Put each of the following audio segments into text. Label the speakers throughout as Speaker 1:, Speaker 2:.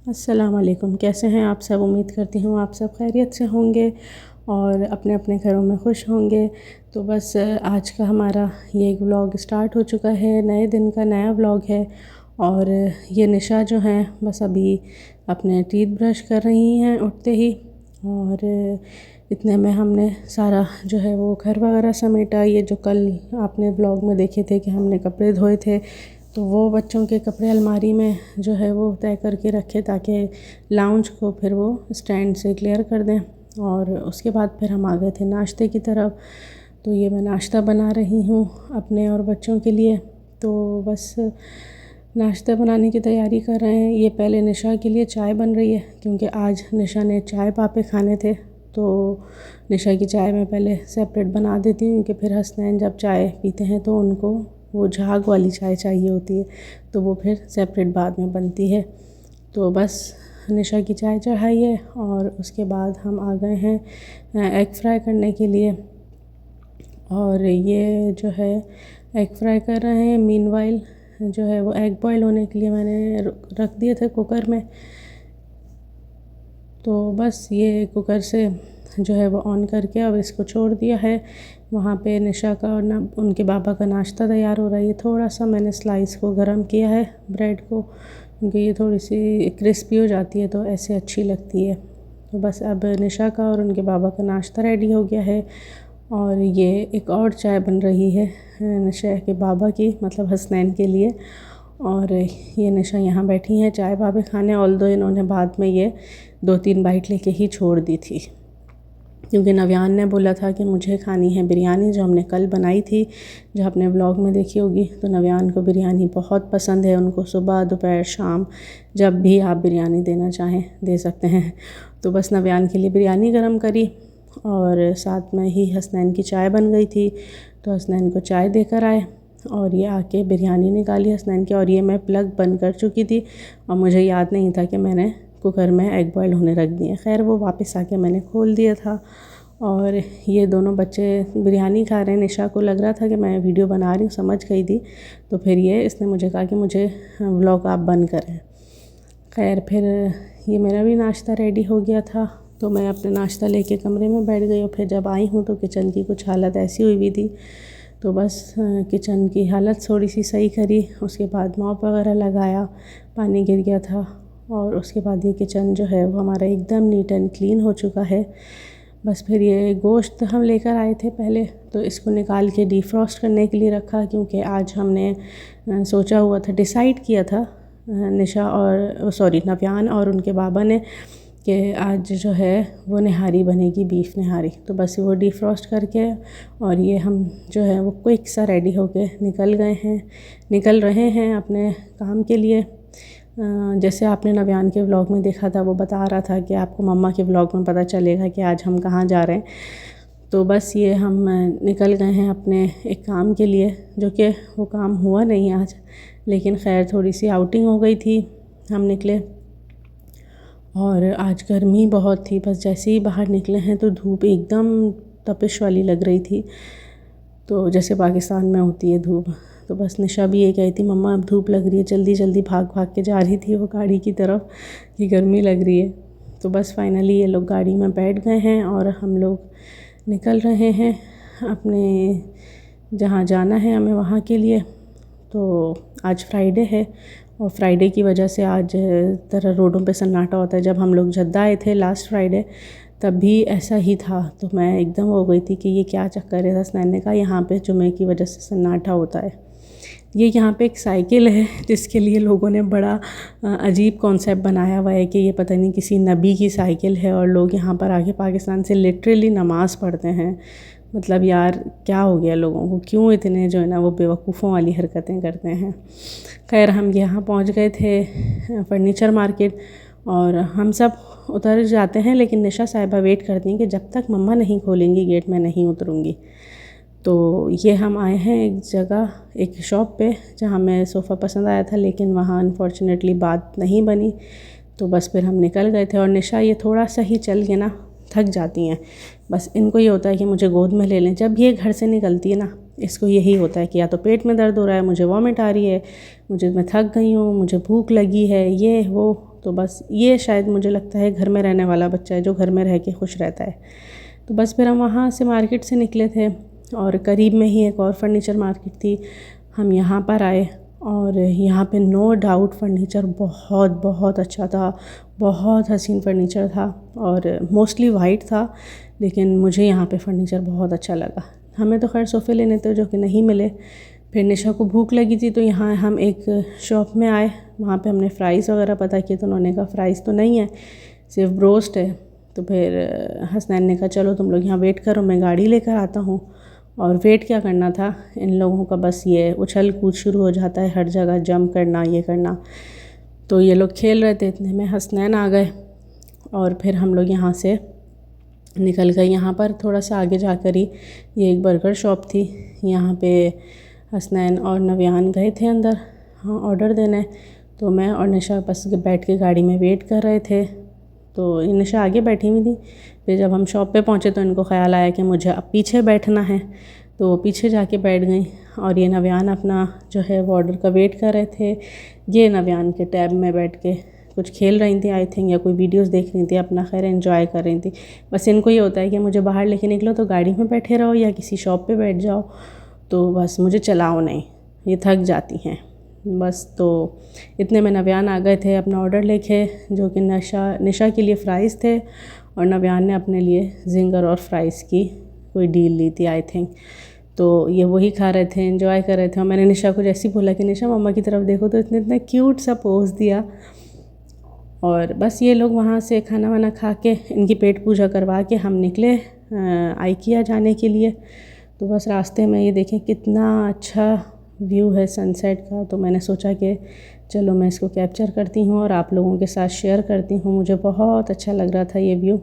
Speaker 1: अस्सलाम वालेकुम। कैसे हैं आप सब? उम्मीद करती हूँ आप सब खैरियत से होंगे और अपने अपने घरों में खुश होंगे। तो बस आज का हमारा ये व्लॉग स्टार्ट हो चुका है, नए दिन का नया व्लॉग है। और ये निशा जो हैं बस अभी अपने टीथ ब्रश कर रही हैं उठते ही। और इतने में हमने सारा जो है वो घर वगैरह समेटा। ये जो कल आपने व्लॉग में देखे थे कि हमने कपड़े धोए थे, तो वो बच्चों के कपड़े अलमारी में जो है वो तय करके रखे ताकि लाउंज को फिर वो स्टैंड से क्लियर कर दें। और उसके बाद फिर हम आ गए थे नाश्ते की तरफ। तो ये मैं नाश्ता बना रही हूँ अपने और बच्चों के लिए। तो बस नाश्ता बनाने की तैयारी कर रहे हैं। ये पहले निशा के लिए चाय बन रही है क्योंकि आज निशा ने चाय पापे खाने थे। तो निशा की चाय मैं पहले सेपरेट बना देती हूँ कि फिर हसनैन जब चाय पीते हैं तो उनको वो झाग वाली चाय चाहिए होती है, तो वो फिर सेपरेट बाद में बनती है। तो बस निशा की चाय चढ़ाई है और उसके बाद हम आ गए हैं एग फ्राई करने के लिए। और ये जो है एग फ्राई कर रहे हैं। मीनवाइल जो है वो एग बॉयल होने के लिए मैंने रख दिए थे कुकर में। तो बस ये कुकर से जो है वो ऑन करके अब इसको छोड़ दिया है। वहाँ पे निशा का और ना उनके बाबा का नाश्ता तैयार हो रहा है। ये थोड़ा सा मैंने स्लाइस को गरम किया है ब्रेड को, क्योंकि ये थोड़ी सी क्रिस्पी हो जाती है तो ऐसे अच्छी लगती है। तो बस अब निशा का और उनके बाबा का नाश्ता रेडी हो गया है। और ये एक और चाय बन रही है निशा के बाबा की, मतलब हसनैन के लिए। और ये निशा यहाँ बैठी हैं चाय बाबे खाने। ऑल्दो इन्होंने बाद में ये 2-3 बाइट लेके ही छोड़ दी थी, क्योंकि नव्यान ने बोला था कि मुझे खानी है बिरयानी, जो हमने कल बनाई थी, जो आपने व्लॉग में देखी होगी। तो नव्यान को बिरयानी बहुत पसंद है। उनको सुबह दोपहर शाम जब भी आप बिरयानी देना चाहें दे सकते हैं। तो बस नव्यान के लिए बिरयानी गरम करी और साथ में ही हसनैन की चाय बन गई थी। तो हसनैन को चाय देकर आए और ये आके बिरयानी निकाली हसनैन की। और ये मैं प्लग बंद कर चुकी थी और मुझे याद नहीं था कि मैंने कुकर में एग बॉयल होने रख दिए। खैर वो वापस आके मैंने खोल दिया था। और ये दोनों बच्चे बिरयानी खा रहे हैं। निशा को लग रहा था कि मैं वीडियो बना रही हूँ, समझ गई थी। तो फिर इसने मुझे कहा कि मुझे व्लॉग आप बंद करें। खैर फिर ये मेरा भी नाश्ता रेडी हो गया था, तो मैं अपना नाश्ता लेके कमरे में बैठ गई। और फिर जब आई हूँ तो किचन की कुछ हालत ऐसी हुई भी थी, तो बस किचन की हालत थोड़ी सी सही करी। उसके बाद मॉप वगैरह लगाया, पानी गिर गया था। और उसके बाद ये किचन जो है वो हमारा एकदम नीट एंड क्लीन हो चुका है। बस फिर ये गोश्त हम लेकर आए थे पहले, तो इसको निकाल के डीफ्रॉस्ट करने के लिए रखा, क्योंकि आज हमने सोचा हुआ था, डिसाइड किया था निशा और नव्यान और उनके बाबा ने कि आज जो है वो निहारी बनेगी, बीफ निहारी। तो बस वो डीफ्रॉस्ट करके और ये हम जो है वो क्विक सा रेडी होके निकल रहे हैं अपने काम के लिए। जैसे आपने नव्यान के व्लॉग में देखा था, वो बता रहा था कि आपको मम्मा के व्लॉग में पता चलेगा कि आज हम कहाँ जा रहे हैं। तो बस ये हम निकल गए हैं अपने एक काम के लिए, जो कि वो काम हुआ नहीं आज, लेकिन खैर थोड़ी सी आउटिंग हो गई थी, हम निकले। और आज गर्मी बहुत थी, बस जैसे ही बाहर निकले हैं तो धूप एकदम तपिश वाली लग रही थी, तो जैसे पाकिस्तान में होती है धूप। तो बस निशा भी ये कही थी, मम्मा अब धूप लग रही है, जल्दी जल्दी भाग भाग के जा रही थी वो गाड़ी की तरफ कि गर्मी लग रही है। तो बस फाइनली ये लोग गाड़ी में बैठ गए हैं और हम लोग निकल रहे हैं अपने जहाँ जाना है हमें वहाँ के लिए। तो आज फ्राइडे है और फ्राइडे की वजह से आज तरह रोडों पे सन्नाटा होता है। जब हम लोग जद्दा आए थे लास्ट फ्राइडे तब भी ऐसा ही था, तो मैं एकदम हो गई थी कि ये क्या चक्कर है। हसनैन ने कहा यहाँ पे जुमे की वजह से सन्नाटा होता है। ये यहाँ पे एक साइकिल है जिसके लिए लोगों ने बड़ा अजीब कॉन्सेप्ट बनाया हुआ है कि ये पता नहीं किसी नबी की साइकिल है और लोग यहाँ पर आके पाकिस्तान से लिटरली नमाज़ पढ़ते हैं। मतलब यार क्या हो गया लोगों को, क्यों इतने जो है ना वो बेवकूफ़ों वाली हरकतें करते हैं। खैर हम यहाँ पहुँच गए थे फर्नीचर मार्केट और हम सब उतर जाते हैं, लेकिन निशा साहिबा वेट करती हैं कि जब तक मम्मा नहीं खोलेंगी गेट मैं नहीं उतरूँगी। तो ये हम आए हैं एक जगह, एक शॉप पे, जहाँ मैं सोफ़ा पसंद आया था, लेकिन वहाँ अनफॉर्चुनेटली बात नहीं बनी। तो बस फिर हम निकल गए थे। और निशा ये थोड़ा सा ही चल के ना थक जाती हैं। बस इनको ये होता है कि मुझे गोद में ले लें। जब ये घर से निकलती है ना, इसको यही होता है कि या तो पेट में दर्द हो रहा है, मुझे वॉमिट आ रही है, मैं थक गई हूँ, मुझे भूख लगी है, ये वो तो बस ये शायद मुझे लगता है घर में रहने वाला बच्चा है जो घर में रह के खुश रहता है। तो बस फिर हम वहाँ से मार्केट से निकले थे और करीब में ही एक और फर्नीचर मार्केट थी, हम यहाँ पर आए और यहाँ पे नो डाउट फर्नीचर बहुत बहुत अच्छा था, बहुत हसीन फर्नीचर था और मोस्टली वाइट था, लेकिन मुझे यहाँ पे फर्नीचर बहुत अच्छा लगा। हमें तो खैर सोफ़े लेने थे जो कि नहीं मिले। फिर निशा को भूख लगी थी तो यहाँ हम एक शॉप में आए, वहाँ पे हमने फ़्राइज़ वगैरह पता किए तो उन्होंने कहा फ़्राइज़ तो नहीं है, सिर्फ ब्रोस्ट है। तो फिर हसनैन ने कहा चलो तुम लोग यहाँ वेट करो, मैं गाड़ी लेकर आता हूँ। और वेट क्या करना था, इन लोगों का बस ये उछल कूद शुरू हो जाता है, हर जगह जंप करना, ये करना। तो ये लोग खेल रहे थे, इतने में हसनैन आ गए और फिर हम लोग यहाँ से निकल गए। यहाँ पर थोड़ा सा आगे जाकर ही ये एक बर्गर शॉप थी, यहाँ पे हसनैन और नव्यान गए थे अंदर हाँ ऑर्डर देने। तो मैं और निशा बस बैठ के गाड़ी में वेट कर रहे थे, तो निशा आगे बैठी हुई थी। फिर जब हम शॉप पे पहुँचे तो इनको ख़्याल आया कि मुझे अब पीछे बैठना है, तो पीछे जाके बैठ गई और ये नव्यान अपना जो है वो ऑर्डर का वेट कर रहे थे। ये नव्यान के टैब में बैठ के कुछ खेल रही थी आई थिंक, या कोई वीडियोस देख रही थी, अपना खैर एंजॉय कर रही थी। बस इनको ये होता है कि मुझे बाहर लेके निकलो तो गाड़ी में बैठे रहो या किसी शॉप पे बैठ जाओ, तो बस मुझे चलाओ नहीं, ये थक जाती हैं बस। तो इतने में नव्यान आ गए थे अपना ऑर्डर लेके, जो कि निशा के लिए फ़्राइज़ थे और नव्यान ने अपने लिए जिंगर और फ्राइज़ की कोई डील ली थी आई थिंक। तो ये वही खा रहे थे, एंजॉय कर रहे थे। और मैंने निशा को जैसे ही बोला कि निशा मम्मा की तरफ देखो, तो इतने इतना क्यूट सा पोज़ दिया। और बस ये लोग वहाँ से खाना वाना खा के, इनकी पेट पूजा करवा के हम निकले आइकिया जाने के लिए। तो बस रास्ते में ये देखें कितना अच्छा व्यू है सनसेट का, तो मैंने सोचा कि चलो मैं इसको कैप्चर करती हूँ और आप लोगों के साथ शेयर करती हूँ। मुझे बहुत अच्छा लग रहा था ये व्यू।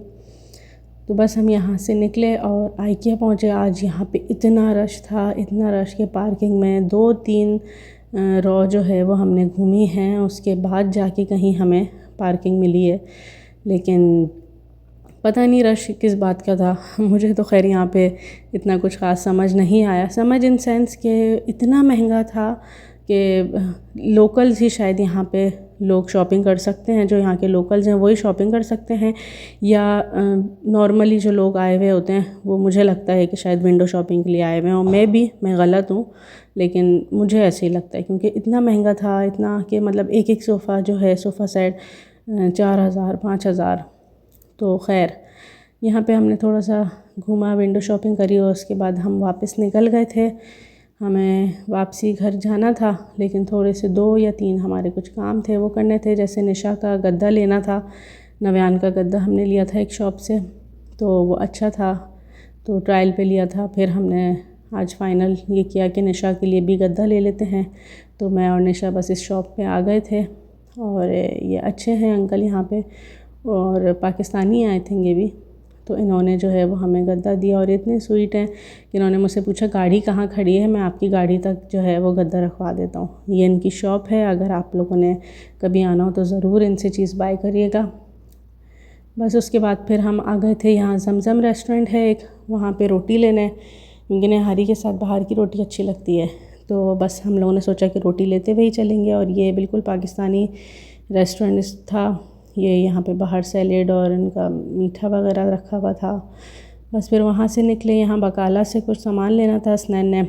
Speaker 1: तो बस हम यहाँ से निकले और आइकिया पहुँचे। आज यहाँ पे इतना रश था, इतना रश के पार्किंग में 2-3 रो जो है वो हमने घूमी हैं, उसके बाद जाके कहीं हमें पार्किंग मिली है। लेकिन पता नहीं रश किस बात का था, मुझे तो खैर यहाँ पे इतना कुछ ख़ास समझ नहीं आया। समझ इन सेंस के इतना महंगा था कि लोकल्स ही शायद यहाँ पे लोग शॉपिंग कर सकते हैं, जो यहाँ के लोकल्स हैं वही शॉपिंग कर सकते हैं, या नॉर्मली जो लोग आए हुए होते हैं वो मुझे लगता है कि शायद विंडो शॉपिंग के लिए आए हुए हैं। और मैं गलत हूँ, लेकिन मुझे ऐसे ही लगता है क्योंकि इतना महंगा था, इतना कि मतलब एक एक सोफ़ा जो है सोफ़ा सेट 4,000-5,000। तो खैर यहाँ पे हमने थोड़ा सा घूमा, विंडो शॉपिंग करी और उसके बाद हम वापस निकल गए थे। हमें वापसी घर जाना था, लेकिन थोड़े से 2 या 3 हमारे कुछ काम थे वो करने थे। जैसे निशा का गद्दा लेना था, नव्यान का गद्दा हमने लिया था एक शॉप से, तो वो अच्छा था तो ट्रायल पे लिया था। फिर हमने आज फाइनल ये किया कि निशा के लिए भी गद्दा ले लेते हैं। तो मैं और निशा बस इस शॉप पे आ गए थे और ये अच्छे हैं अंकल यहाँ पे, और पाकिस्तानी आई थिंक ये भी। तो इन्होंने जो है वो हमें गद्दा दिया और इतने स्वीट हैं कि इन्होंने मुझसे पूछा गाड़ी कहाँ खड़ी है, मैं आपकी गाड़ी तक जो है वो गद्दा रखवा देता हूँ। ये इनकी शॉप है, अगर आप लोगों ने कभी आना हो तो ज़रूर इनसे चीज़ बाय करिएगा। बस उसके बाद फिर हम आ गए थे यहाँ जमज़म रेस्टोरेंट है एक, वहाँ पे रोटी लेने, क्योंकि नहारी के साथ बाहर की रोटी अच्छी लगती है। तो बस हम लोगों ने सोचा कि रोटी लेते हुए ही चलेंगे, और ये बिल्कुल पाकिस्तानी रेस्टोरेंट था। ये यहाँ पे बाहर सैलेड और इनका मीठा वगैरह रखा हुआ था। बस फिर वहाँ से निकले, यहाँ बकाला से कुछ सामान लेना था, हसनैन ने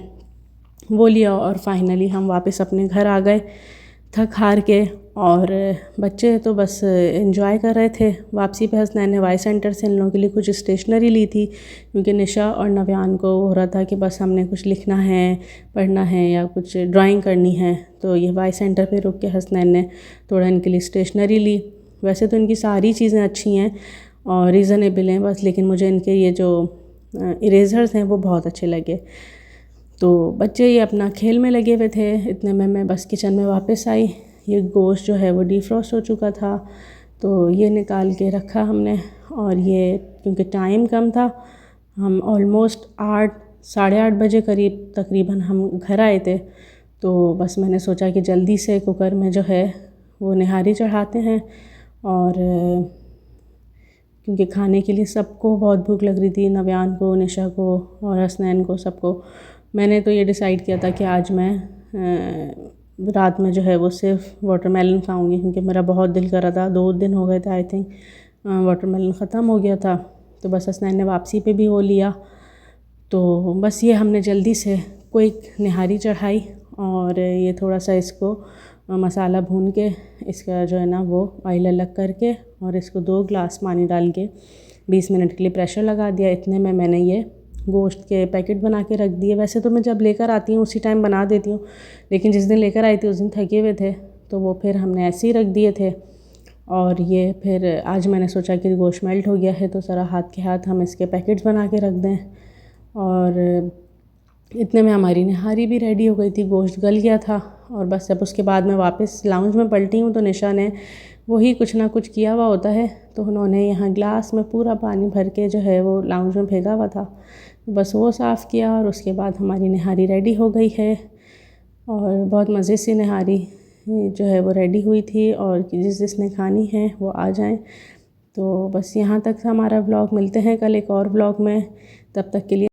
Speaker 1: वो लिया और फाइनली हम वापस अपने घर आ गए थक हार के। और बच्चे तो बस एंजॉय कर रहे थे। वापसी पे हसनैन ने वाई सेंटर से इन लोगों के लिए कुछ स्टेशनरी ली थी, क्योंकि निशा और नव्यान को हो रहा था कि बस हमने कुछ लिखना है, पढ़ना है या कुछ ड्राइंग करनी है। तो ये वाई सेंटर पे रुक के हसनैन ने थोड़ा इनके लिए स्टेशनरी ली। वैसे तो इनकी सारी चीज़ें अच्छी हैं और रीज़नेबल हैं बस, लेकिन मुझे इनके ये जो इरेज़र्स हैं वो बहुत अच्छे लगे। तो बच्चे ये अपना खेल में लगे हुए थे। इतने में मैं बस किचन में वापस आई। ये गोश्त जो है वो डीफ्रॉस्ट हो चुका था, तो ये निकाल के रखा हमने। और ये क्योंकि टाइम कम था, हम ऑलमोस्ट 8-8:30 बजे करीब तकरीबन हम घर आए थे। तो बस मैंने सोचा कि जल्दी से कुकर में जो है वो निहारी चढ़ाते हैं, और क्योंकि खाने के लिए सबको बहुत भूख लग रही थी, नव्यान को, निशा को और हसनैन को, सबको। मैंने तो ये डिसाइड किया था कि आज मैं रात में जो है वो सिर्फ वाटरमेलन खाऊंगी, क्योंकि मेरा बहुत दिल कर रहा था। 2 दिन हो गए थे आई थिंक वाटरमेलन ख़त्म हो गया था, तो बस हसनैन ने वापसी पे भी वो लिया। तो बस ये हमने जल्दी से कोई निहारी चढ़ाई और ये थोड़ा सा इसको मसाला भून के इसका जो है ना वो ऑयल अलग करके और इसको 2 गिलास पानी डाल के 20 मिनट के लिए प्रेशर लगा दिया। इतने में मैंने ये गोश्त के पैकेट बना के रख दिए। वैसे तो मैं जब लेकर आती हूँ उसी टाइम बना देती हूँ, लेकिन जिस दिन लेकर आई थी उस दिन थके हुए थे, तो वो फिर हमने ऐसे ही रख दिए थे। और ये फिर आज मैंने सोचा कि गोश्त मेल्ट हो गया है तो ज़रा हाथ के हाथ हम इसके पैकेट्स बना के रख दें। और इतने में हमारी निहारी भी रेडी हो गई थी, गोश्त गल गया था। और बस जब उसके बाद मैं वापस लाउंज में पलटी हूँ तो निशा ने वही कुछ ना कुछ किया हुआ होता है, तो उन्होंने यहाँ ग्लास में पूरा पानी भर के जो है वो लाउंज में फेंका हुआ था, बस वो साफ़ किया और उसके बाद हमारी निहारी रेडी हो गई है। और बहुत मज़े से निहारी जो है वो रेडी हुई थी, और जिसने खानी है वो आ जाएं। तो बस यहाँ तक हमारा व्लॉग, मिलते हैं कल एक और व्लॉग में, तब तक के लिए